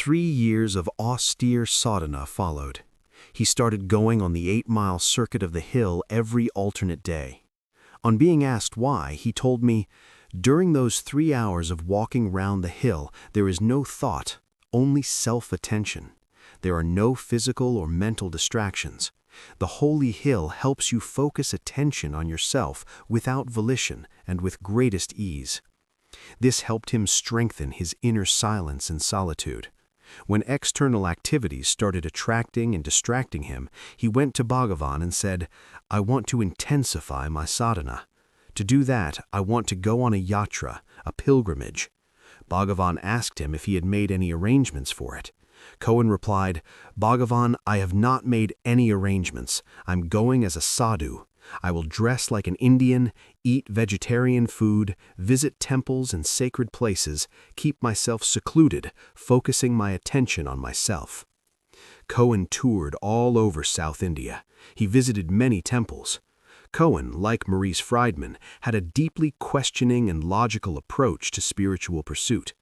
3 years of austere sadhana followed. He started going on the 8-mile circuit of the hill every alternate day. On being asked why, he told me, "During those 3 hours of walking round the hill, there is no thought, only self-attention. There are no physical or mental distractions. The holy hill helps you focus attention on yourself without volition and with greatest ease." This helped him strengthen his inner silence and solitude. When external activities started attracting and distracting him, he went to Bhagavan and said, "I want to intensify my sadhana. To do that, I want to go on a yatra, a pilgrimage." Bhagavan asked him if he had made any arrangements for it. Cohen replied, "Bhagavan, I have not made any arrangements. I'm going as a sadhu. I will dress like an Indian, eat vegetarian food, visit temples and sacred places, keep myself secluded, focusing my attention on myself." Cohen toured all over South India. He visited many temples. Cohen, like Maurice Friedman, had a deeply questioning and logical approach to spiritual pursuit.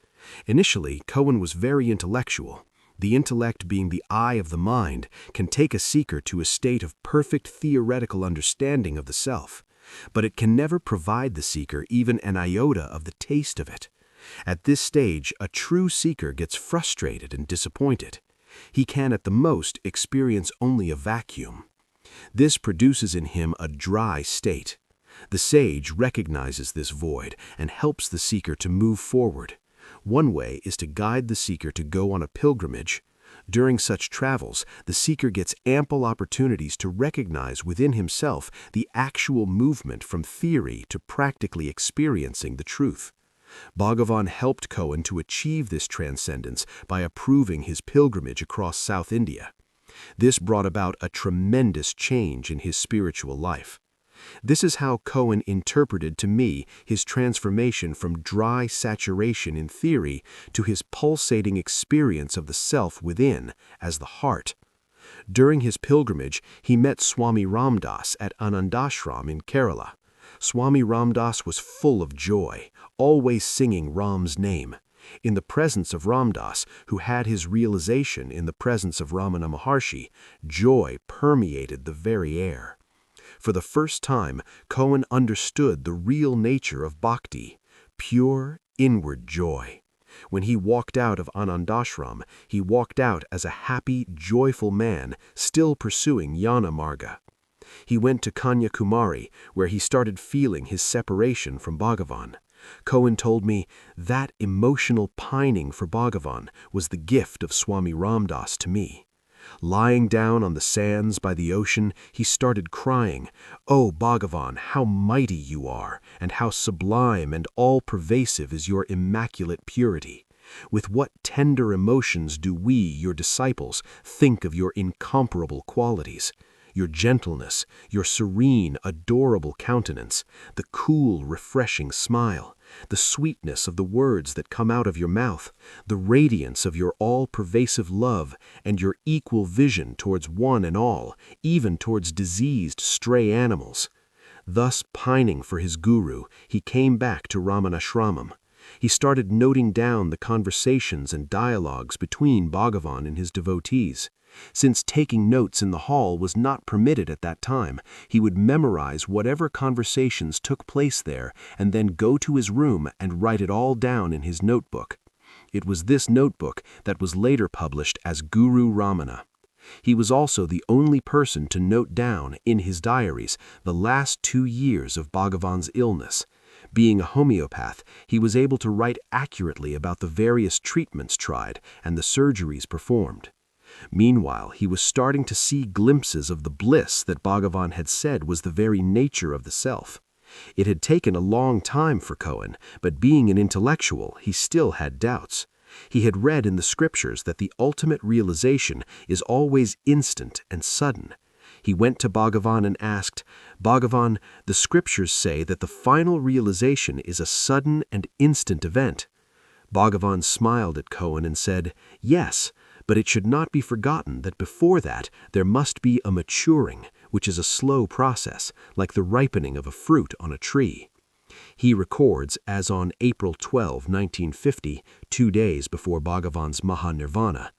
Initially, Cohen was very intellectual. The intellect, being the eye of the mind, can take a seeker to a state of perfect theoretical understanding of the self, but it can never provide the seeker even an iota of the taste of it. At this stage, a true seeker gets frustrated and disappointed. He can at the most experience only a vacuum. This produces in him a dry state. The sage recognizes this void and helps the seeker to move forward. One way is to guide the seeker to go on a pilgrimage. During such travels, the seeker gets ample opportunities to recognize within himself the actual movement from theory to practically experiencing the truth. Bhagavan helped Cohen to achieve this transcendence by approving his pilgrimage across South India. This brought about a tremendous change in his spiritual life. This is how Cohen interpreted to me his transformation from dry saturation in theory to his pulsating experience of the self within as the heart. During his pilgrimage, he met Swami Ramdas at Anandashram in Kerala. Swami Ramdas was full of joy, always singing Ram's name. In the presence of Ramdas, who had his realization in the presence of Ramana Maharshi, joy permeated the very air. For the first time, Cohen understood the real nature of bhakti, pure, inward joy. When he walked out of Anandashram, he walked out as a happy, joyful man, still pursuing Jnana Marga. He went to Kanyakumari, where he started feeling his separation from Bhagavan. Cohen told me, "That emotional pining for Bhagavan was the gift of Swami Ramdas to me." Lying down on the sands by the ocean, he started crying, "Oh Bhagavan, how mighty you are, and how sublime and all-pervasive is your immaculate purity. With what tender emotions do we, your disciples, think of your incomparable qualities. Your gentleness, your serene, adorable countenance, the cool, refreshing smile, the sweetness of the words that come out of your mouth, the radiance of your all-pervasive love, and your equal vision towards one and all, even towards diseased stray animals." Thus pining for his guru, he came back to Ramanashramam. He started noting down the conversations and dialogues between Bhagavan and his devotees. Since taking notes in the hall was not permitted at that time, he would memorize whatever conversations took place there and then go to his room and write it all down in his notebook. It was this notebook that was later published as Guru Ramana. He was also the only person to note down, in his diaries, the last 2 years of Bhagavan's illness. Being a homeopath, he was able to write accurately about the various treatments tried and the surgeries performed. Meanwhile, he was starting to see glimpses of the bliss that Bhagavan had said was the very nature of the self. It had taken a long time for Cohen, but being an intellectual, he still had doubts. He had read in the scriptures that the ultimate realization is always instant and sudden. He went to Bhagavan and asked, "Bhagavan, the scriptures say that the final realization is a sudden and instant event." Bhagavan smiled at Cohen and said, "Yes, but it should not be forgotten that before that there must be a maturing, which is a slow process, like the ripening of a fruit on a tree. He records, as on April 12, 1950, 2 days before Bhagavan's Mahanirvana,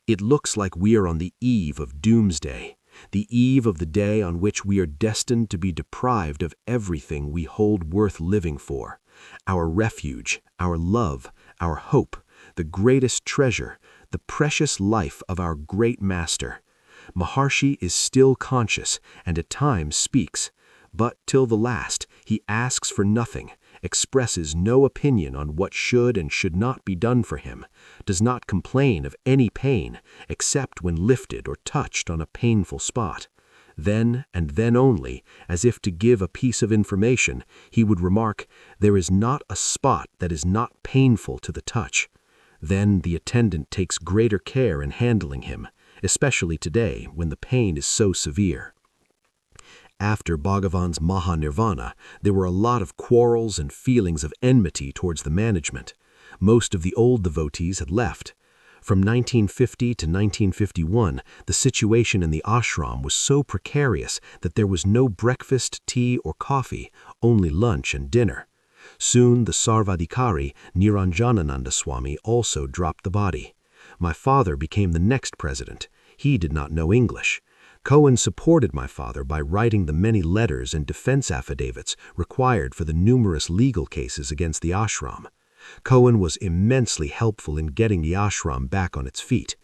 "It looks like we are on the eve of doomsday, the eve of the day on which we are destined to be deprived of everything we hold worth living for, our refuge, our love, our hope, the greatest treasure, the precious life of our great master. Maharshi is still conscious and at times speaks, but till the last he asks for nothing, expresses no opinion on what should and should not be done for him, does not complain of any pain except when lifted or touched on a painful spot. Then, and then only, as if to give a piece of information, he would remark, 'There is not a spot that is not painful to the touch.' Then the attendant takes greater care in handling him, especially today when the pain is so severe." After Bhagavan's Mahanirvana, there were a lot of quarrels and feelings of enmity towards the management. Most of the old devotees had left. From 1950 to 1951, the situation in the ashram was so precarious that there was no breakfast, tea, or coffee, only lunch and dinner. Soon the Sarvadhikari, Niranjanananda Swami, also dropped the body. My father became the next president. He did not know English. Cohen supported my father by writing the many letters and defense affidavits required for the numerous legal cases against the ashram. Cohen was immensely helpful in getting the ashram back on its feet.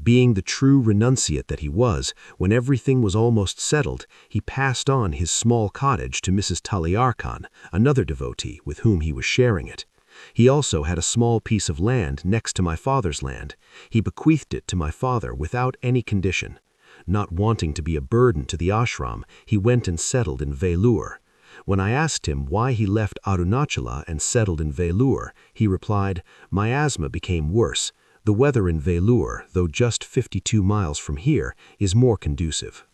Being the true renunciate that he was, when everything was almost settled, he passed on his small cottage to Mrs. Taliarkhan, another devotee with whom he was sharing it. He also had a small piece of land next to my father's land. He bequeathed it to my father without any condition. Not wanting to be a burden to the ashram, he went and settled in Vellore. When I asked him why he left Arunachala and settled in Vellore, he replied, "My asthma became worse. The weather in Vellore, though just 52 miles from here, is more conducive."